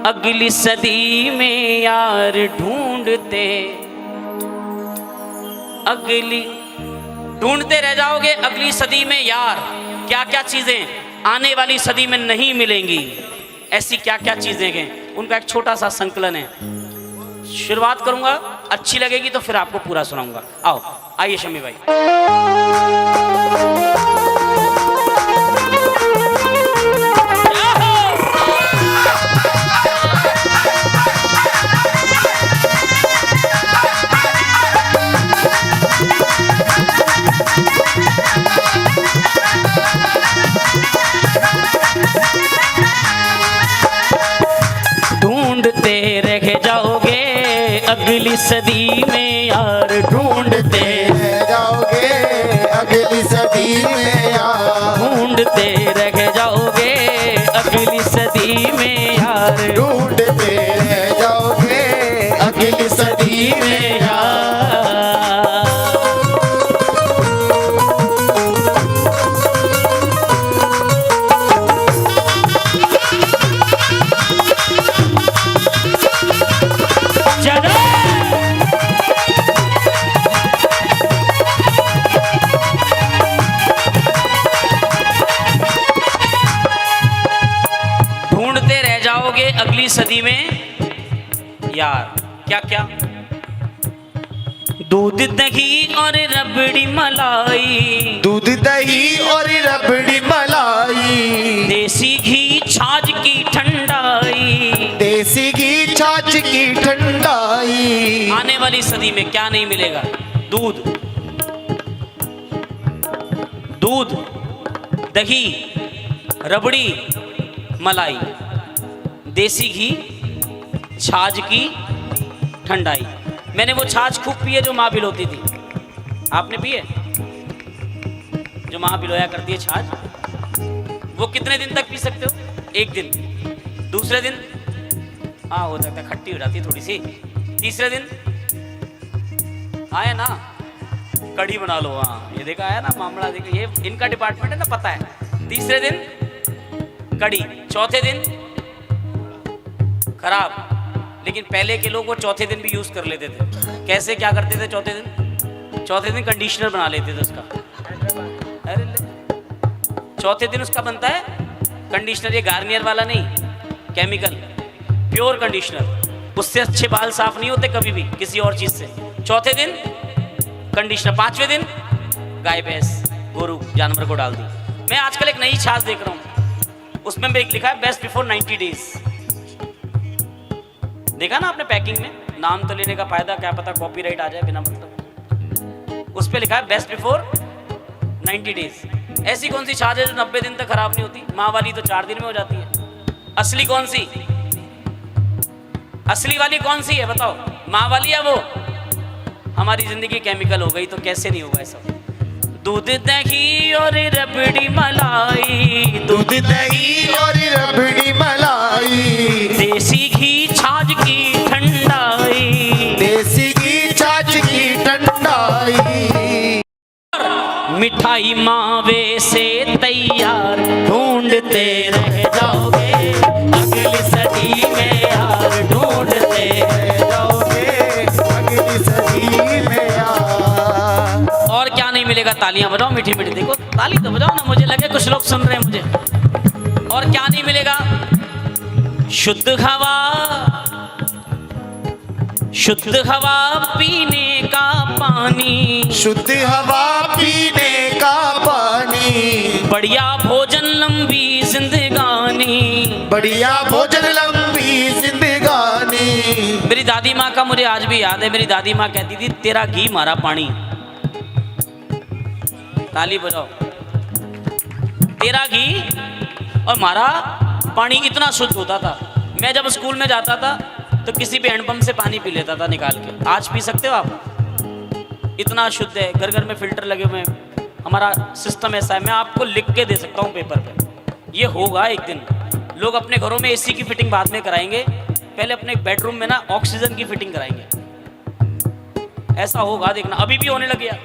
अगली सदी में यार ढूंढते रह जाओगे अगली सदी में यार। क्या क्या चीजें आने वाली सदी में नहीं मिलेंगी, ऐसी क्या क्या चीजें हैं, उनका एक छोटा सा संकलन है। शुरुआत करूंगा, अच्छी लगेगी तो फिर आपको पूरा सुनाऊंगा। आओ आइए शमी भाई। ढूंढते रह जाओगे अगली सदी में यार, ढूंढते रह जाओगे अगली सदी में यार, ढूंढते रह जाओगे अगली सदी में यार, ढूंढते रह जाओगे अगली सदी में यार। अगली सदी में यार, क्या क्या? दूध दही और रबड़ी मलाई, दूध दही और रबड़ी मलाई, देसी घी छाछ की ठंडाई, देसी घी छाछ की ठंडाई। आने वाली सदी में क्या नहीं मिलेगा? दूध, दूध दही रबड़ी मलाई, देसी घी छाछ की ठंडाई। मैंने वो छाछ खूब पी है जो माँ पिलोती थी। आपने पी है? जो माँ पिलोया करती है छाछ, वो कितने दिन तक पी सकते हो? एक दिन, दूसरे दिन हाँ हो सकता है खट्टी हो जाती है थोड़ी सी, तीसरे दिन आया ना कढ़ी बना लो। हाँ ये देखा आया ना मामला, देखो ये इनका डिपार्टमेंट है ना, पता है। तीसरे दिन कढ़ी, चौथे दिन खराब। लेकिन पहले के लोग वो चौथे दिन भी यूज कर लेते थे। कैसे क्या करते थे? चौथे दिन, चौथे दिन कंडीशनर बना लेते थे उसका। अरे चौथे दिन उसका बनता है कंडीशनर, ये गार्नियर वाला नहीं, केमिकल प्योर कंडीशनर। उससे अच्छे बाल साफ नहीं होते कभी भी किसी और चीज से। चौथे दिन कंडीशनर, पांचवें दिन गाय भैंस गोरू जानवर को डाल दी। मैं आजकल एक नई छाछ देख रहा हूँ, उसमें भी लिखा है बेस्ट बिफोर 90 डेज। देखा ना आपने पैकिंग में? नाम तो लेने का फायदा, क्या पता कॉपीराइट आ जाए बिना मतलब। उस पे लिखा है बेस्ट बिफोर 90 डेज। ऐसी कौन सी छाछ है जो 90 दिन तक खराब नहीं होती? माँ वाली तो 4 दिन में हो जाती है। असली कौन सी? असली वाली कौन सी है बताओ? माँ वाली या वो? हमारी जिंदगी केमिकल हो गई तो कैसे नहीं होगा ऐसा? दूध दही और रबड़ी मलाई, दूध दही और रबड़ी मलाई, देसी घी छाछ की ठंडाई, देसी घी छाछ की ठंडाई। मिठाई मावे से तैयार, ढूंढते रह जाओगे अगली सदी में यार, ढूंढते रह जाओगे अगली सदी में यार। और क्या नहीं मिलेगा? तालियां बजाओ मीठी मीठी। देखो ताली तो बजाओ ना, मुझे लगे कुछ लोग सुन रहे हैं मुझे। और क्या नहीं मिलेगा? शुद्ध हवा, शुद्ध हवा पीने का पानी, शुद्ध हवा पीने का पानी, बढ़िया भोजन लंबी जिंदगानी, बढ़िया भोजन लंबी जिंदगानी। मेरी दादी माँ का मुझे आज भी याद है। मेरी दादी माँ कहती थी तेरा घी मारा पानी। ताली बजाओ। तेरा घी और मारा पानी इतना शुद्ध होता था। मैं जब स्कूल में जाता था तो किसी भी हैंडपंप से पानी पी लेता था निकाल के। आज पी सकते हो आप? इतना शुद्ध है। घर घर में फिल्टर लगे हुए हैं। हमारा सिस्टम ऐसा है, मैं आपको लिख के दे सकता हूँ पेपर पे। ये होगा एक दिन। लोग अपने घरों में एसी की फिटिंग बाद में कराएंगे, पहले अपने बेडरूम में ना ऑक्सीजन की फिटिंग कराएंगे। ऐसा होगा देखना, अभी भी होने लग गया।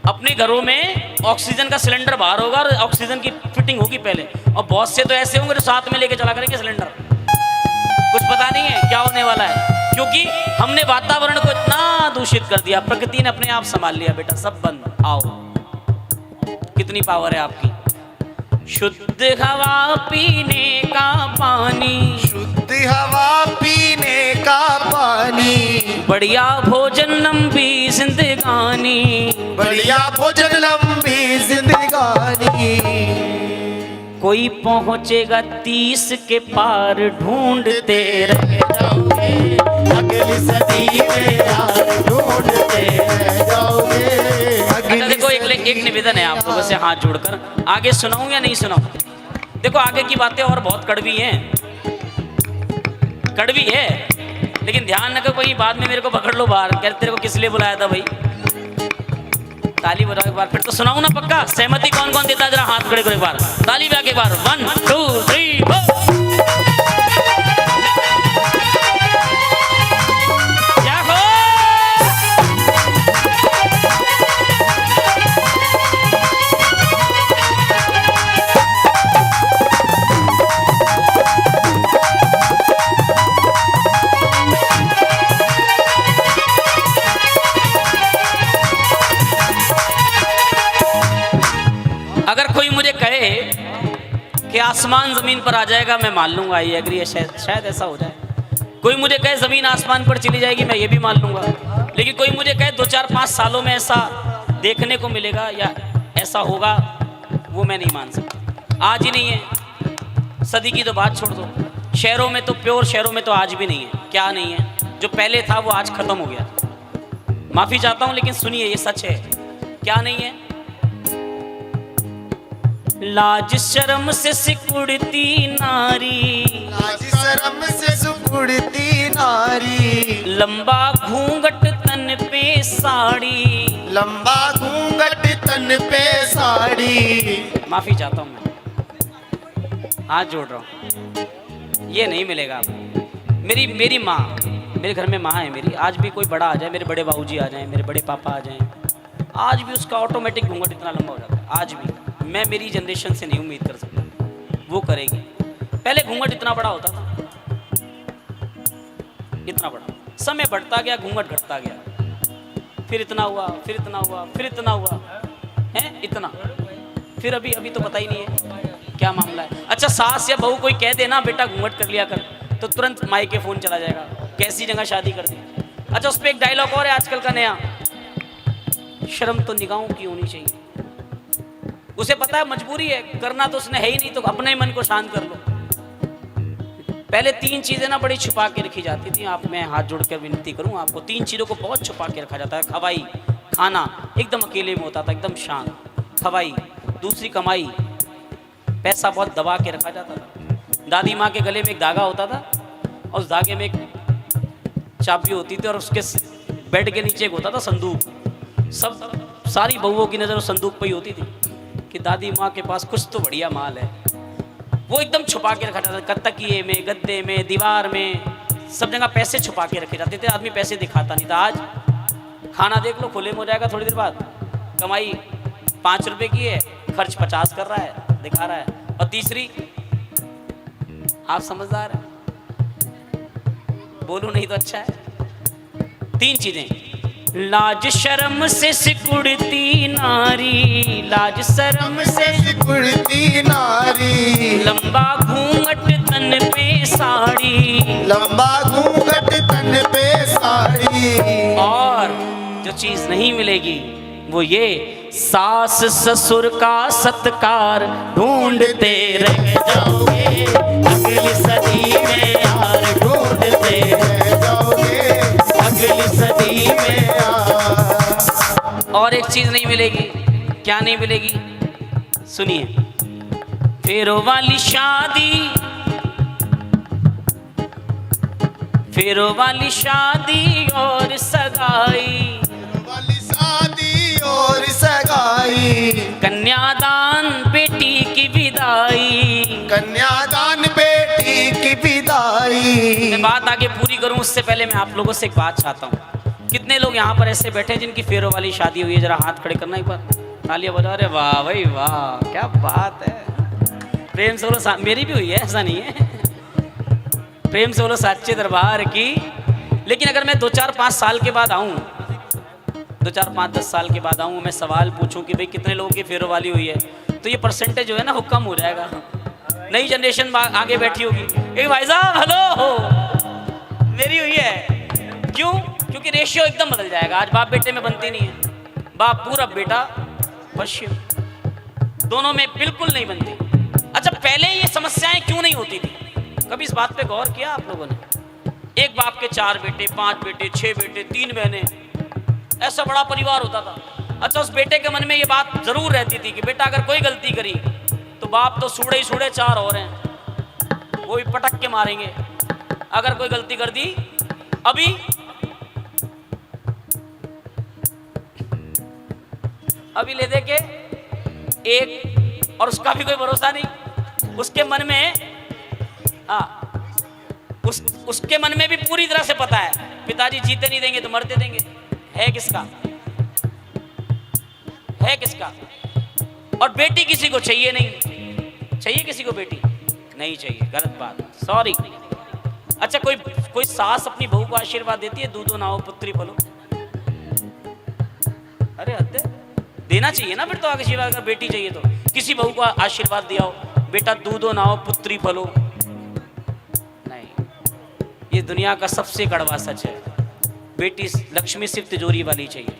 अपने घरों में ऑक्सीजन का सिलेंडर बाहर होगा और ऑक्सीजन की फिटिंग होगी पहले। और बहुत से तो ऐसे होंगे जो साथ में लेके चला करेंगे सिलेंडर। क्या होने वाला है, क्योंकि हमने वातावरण को इतना दूषित कर दिया, प्रकृति ने अपने आप संभाल लिया। बेटा सब बंद, आओ। कितनी पावर है आपकी। शुद्ध हवा पीने का पानी, शुद्ध हवा पीने का पानी, बढ़िया भोजन लंबी जिंदगानी, बढ़िया भोजन लंबी जिंदगानी। कोई पहुंचेगा 30 के पार, ढूंढते रह जाओगे अगली सदी में यार ढूंढते रह जाओगे। अच्छा देखो, एक निवेदन है आप लोगों से हाथ जोड़कर, आगे सुनाऊं या नहीं सुनाऊं? देखो आगे की बातें और बहुत कड़वी हैं, कड़वी है, लेकिन ध्यान रखो कोई बाद में मेरे को पकड़ लो बाहर, कहते तेरे को किस लिए बुलाया था भाई। ताली बजाओ एक बार, फिर तो सुनाऊं ना पक्का। सहमति कौन कौन देता है जरा हाथ खड़े करो एक बार, ताली बजा के एक बार। 1 2 3 4। अगर कोई मुझे कहे कि आसमान जमीन पर आ जाएगा, मैं मान लूंगा, ये एग्री है, शायद ऐसा हो जाए। कोई मुझे कहे जमीन आसमान पर चली जाएगी, मैं ये भी मान लूंगा। लेकिन कोई मुझे कहे 2-4-5 सालों में ऐसा देखने को मिलेगा या ऐसा होगा, वो मैं नहीं मान सकता। आज ही नहीं है, सदी की तो बात छोड़ दो, शहरों में तो प्योर शहरों में तो आज भी नहीं है। क्या नहीं है? जो पहले था वो आज खत्म हो गया। माफी चाहता हूं लेकिन सुनिए, ये सच है। क्या नहीं है? लाज शर्म से सिकुड़ती नारी, लाज शर्म से सिकुड़ती नारी, लंबा घूंघट तन पे साड़ी, लंबा घूंघट तन पे साड़ी। माफी चाहता हूं मैं, हाथ जोड़ रहा हूं, ये नहीं मिलेगा आपको। मेरी माँ, मेरे घर में माँ है मेरी, आज भी कोई बड़ा आ जाए, मेरे बड़े बाबूजी आ जाएं, मेरे बड़े पापा आ जाएं, आज भी उसका ऑटोमेटिक घूंघट इतना लंबा हो जाता है। आज भी मैं मेरी जनरेशन से नहीं उम्मीद कर सकता वो करेगी। पहले घूंघट इतना बड़ा होता था, इतना बड़ा, समय बढ़ता गया, घूंघट घटता गया, फिर इतना हुआ, फिर इतना हुआ, फिर इतना हुआ है, इतना, फिर अभी तो पता ही नहीं है क्या मामला है। अच्छा सास या बहू कोई कह देना बेटा घूंघट कर लिया कर, तो तुरंत माई के फोन चला जाएगा, कैसी जगह शादी कर दी। अच्छा उस पर एक डायलॉग और है आजकल का नया, शर्म तो निगाहों की होनी चाहिए। उसे पता है मजबूरी है, करना तो उसने है ही नहीं, तो अपने मन को शांत कर लो। पहले 3 चीजें ना बड़ी छुपा के रखी जाती थी। आप, मैं हाथ जोड़कर विनती करूं आपको, 3 चीजों को बहुत छुपा के रखा जाता है। खवाई, खाना एकदम अकेले में होता था, एकदम शांत। खवाई, दूसरी कमाई, पैसा बहुत दबा के रखा जाता था। दादी माँ के गले में एक धागा होता था और उस धागे में एक चाबी होती थी और उसके बेड के नीचे एक होता था संदूक। सारी बहुओं की नजर उस संदूक पर ही होती थी कि दादी माँ के पास कुछ तो बढ़िया माल है। वो एकदम छुपा के रखा जाता था, तकिए में, गद्दे में, दीवार में, सब जगह पैसे छुपा के रखे जाते थे। आदमी पैसे दिखाता नहीं था। आज खाना देख लो, खुले में हो जाएगा थोड़ी देर बाद, कमाई 5 रुपए की है, खर्च 50 कर रहा है, दिखा रहा है। और तीसरी, आप समझदार हैं, बोलूं नहीं तो अच्छा है। 3 चीजें, लाज शर्म से सिकुड़ती नारी, लाज शर्म से सिकुड़ती नारी, लंबा घूंघट तन पे साड़ी, लंबा घूंघट तन पे साड़ी। और जो चीज नहीं मिलेगी वो ये, सास ससुर का सत्कार ढूंढते रह जाओगे अगली सदी में यार, ढूंढते रह जाओगे अगली सदी में यार। और एक चीज नहीं मिलेगी। क्या नहीं मिलेगी? सुनिए, फेरों वाली शादी, फेरों वाली शादी और सगाई, वाली शादी और सगाई, कन्यादान बेटी की विदाई, कन्यादान बेटी की विदाई। मैं बात आगे पूरी करूं उससे पहले मैं आप लोगों से एक बात चाहता हूं। कितने लोग यहाँ पर ऐसे बैठे जिनकी फेरों वाली शादी हुई है? जरा हाथ खड़े करना एक बार, तालियां बजा रहे। वाह भाई वाह, क्या बात है, प्रेम से बोलो। मेरी भी हुई है, ऐसा नहीं है। प्रेम से बोलो साच्चे दरबार की। लेकिन अगर मैं 2-4-5 साल के बाद आऊँ, 2-4-5-10 साल के बाद आऊँ, मैं सवाल पूछूं कि भाई कितने लोगों की फेरो वाली हुई है, तो ये परसेंटेज जो है ना वो कम हो जाएगा। नई जनरेशन आगे बैठी होगी, ए भाई साहब हेलो मेरी हुई है। क्यों? क्योंकि रेशियो एकदम बदल जाएगा। आज बाप बेटे में बनती नहीं है, बाप पूरा बेटा पश्चिम, दोनों में बिल्कुल नहीं बनती। अच्छा, पहले ये समस्याएं क्यों नहीं होती थी? कभी इस बात पे गौर किया आप लोगों ने? एक बाप के 4 बेटे, 5 बेटे, 6 बेटे, 3 बहनें, ऐसा बड़ा परिवार होता था। अच्छा, उस बेटे के मन में ये बात जरूर रहती थी कि बेटा अगर कोई गलती करी तो बाप तो सूढ़े ही सूढ़े 4 और हैं, वो भी पटक के मारेंगे। अगर कोई गलती कर दी, अभी ले दे के एक, और उसका भी कोई भरोसा नहीं। उसके मन में उसके मन में भी पूरी तरह से पता है पिताजी जीते नहीं देंगे तो मरते देंगे। है किसका? है किसका? और बेटी किसी को चाहिए नहीं। चाहिए किसी को बेटी? नहीं चाहिए, गलत बात, सॉरी। अच्छा, कोई सास अपनी बहू को आशीर्वाद देती है, दूधो नाओ पुत्री फलो? अरे हद है, देना चाहिए ना फिर तो आशीर्वाद। अगर बेटी चाहिए तो किसी बहू को आशीर्वाद दिया हो, बेटा दूधो नाओ पुत्री फलो। नहीं, ये दुनिया का सबसे कड़वा सच है। बेटी लक्ष्मी सिर्फ तिजोरी वाली चाहिए।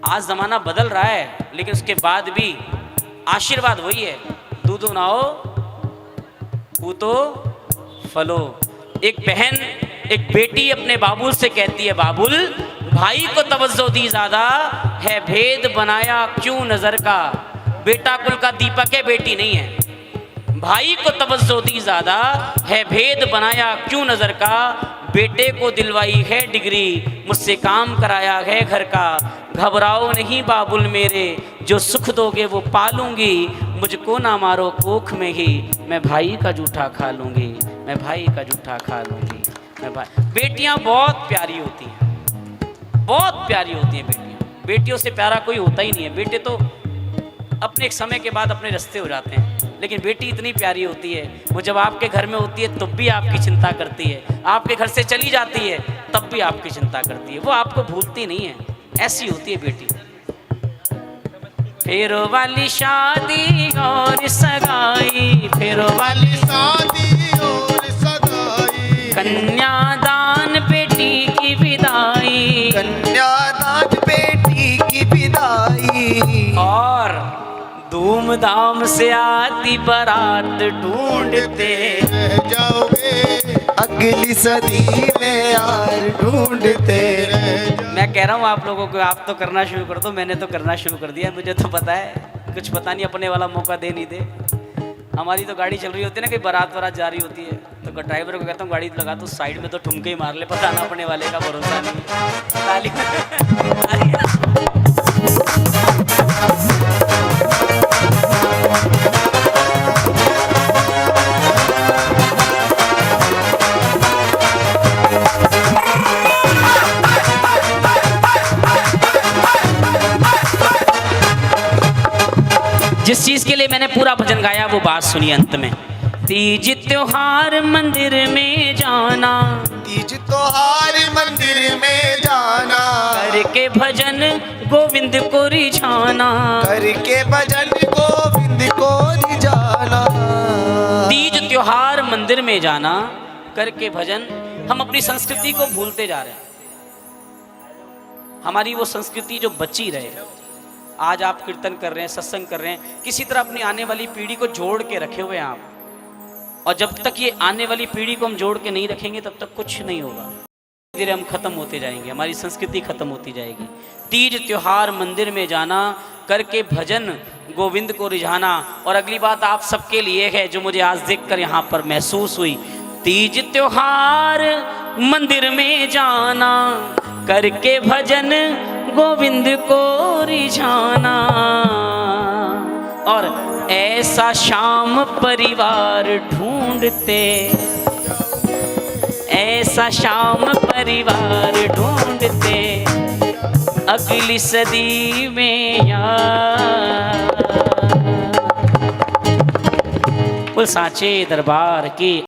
आज जमाना बदल रहा है, लेकिन उसके बाद भी आशीर्वाद वही है, दूधो नाओ पूतो फलो। एक बहन, एक बेटी अपने बाबुल से कहती है, बाबुल भाई को तवज्जो दी ज्यादा है, भेद बनाया क्यों नजर का। बेटा कुल का दीपक है, बेटी नहीं है। भाई को तवज्जो दी ज्यादा है, भेद बनाया क्यों नजर का। बेटे को दिलवाई है डिग्री, मुझसे काम कराया है घर का। घबराओ नहीं बाबुल मेरे, जो सुख दोगे वो पालूंगी। मुझको ना मारो कोख में ही, मैं भाई का जूठा खा लूंगी। मैं भाई का जूठा खा लूंगी। मैं भाई। बेटियां बहुत प्यारी होती हैं, बहुत प्यारी होती हैं बेटियां। बेटियों से प्यारा कोई होता ही नहीं है। बेटे तो अपने एक समय के बाद अपने रास्ते हो जाते हैं, लेकिन बेटी इतनी प्यारी होती है, वो जब आपके घर में होती है तब भी आपकी चिंता करती है, आपके घर से चली जाती है तब भी आपकी चिंता करती है, वो आपको भूलती नहीं है। ऐसी होती है बेटी। फेरो वाली शादी और सगाई, फेरो वाली शादी और सगाई, कन्यादान बेटी की विदाई, कन्यादान बेटी की विदाई। और धूमधाम से आती बारात ढूंढते रह जाओगे, अगली सदी में यार ढूंढते रह जाओगे। मैं कह रहा हूँ आप लोगों को, आप तो करना शुरू कर दो। मैंने तो करना शुरू कर दिया, मुझे तो पता है। कुछ पता नहीं अपने वाला मौका दे नहीं दे। हमारी तो गाड़ी चल रही होती है ना, कहीं बारात वारात जा रही होती है, तो ड्राइवर को कहता हूँ गाड़ी लगा तो साइड में, तो ठुमके ही मार ले, पता ना अपने वाले का भरोसा नहीं। जिस चीज के लिए मैंने पूरा भजन गाया वो बात सुनिए अंत में। तीज त्योहार मंदिर में जाना, तीज त्योहार मंदिर में जाना, करके भजन गोविंद को रिझाना, करके भजन गोविंद को रिझाना। तीज त्योहार मंदिर में जाना, करके भजन। हम अपनी संस्कृति को भूलते जा रहे हैं। हमारी वो संस्कृति जो बची रहे। आज आप कीर्तन कर रहे हैं, सत्संग कर रहे हैं, किसी तरह अपनी आने वाली पीढ़ी को जोड़ के रखे हुए हैं आप। और जब तक ये आने वाली पीढ़ी को हम जोड़ के नहीं रखेंगे तब तक कुछ नहीं होगा। धीरे धीरे हम खत्म होते जाएंगे, हमारी संस्कृति खत्म होती जाएगी। तीज त्योहार मंदिर में जाना, करके भजन गोविंद को रिझाना। और अगली बात आप सबके लिए है जो मुझे आज देखकर यहाँ पर महसूस हुई। तीज त्योहार मंदिर में जाना, करके भजन गोविंद को रिझाना। और ऐसा श्याम परिवार ढूंढते, ऐसा श्याम परिवार ढूंढते, अगली सदी में यार। बोल साचे दरबार की।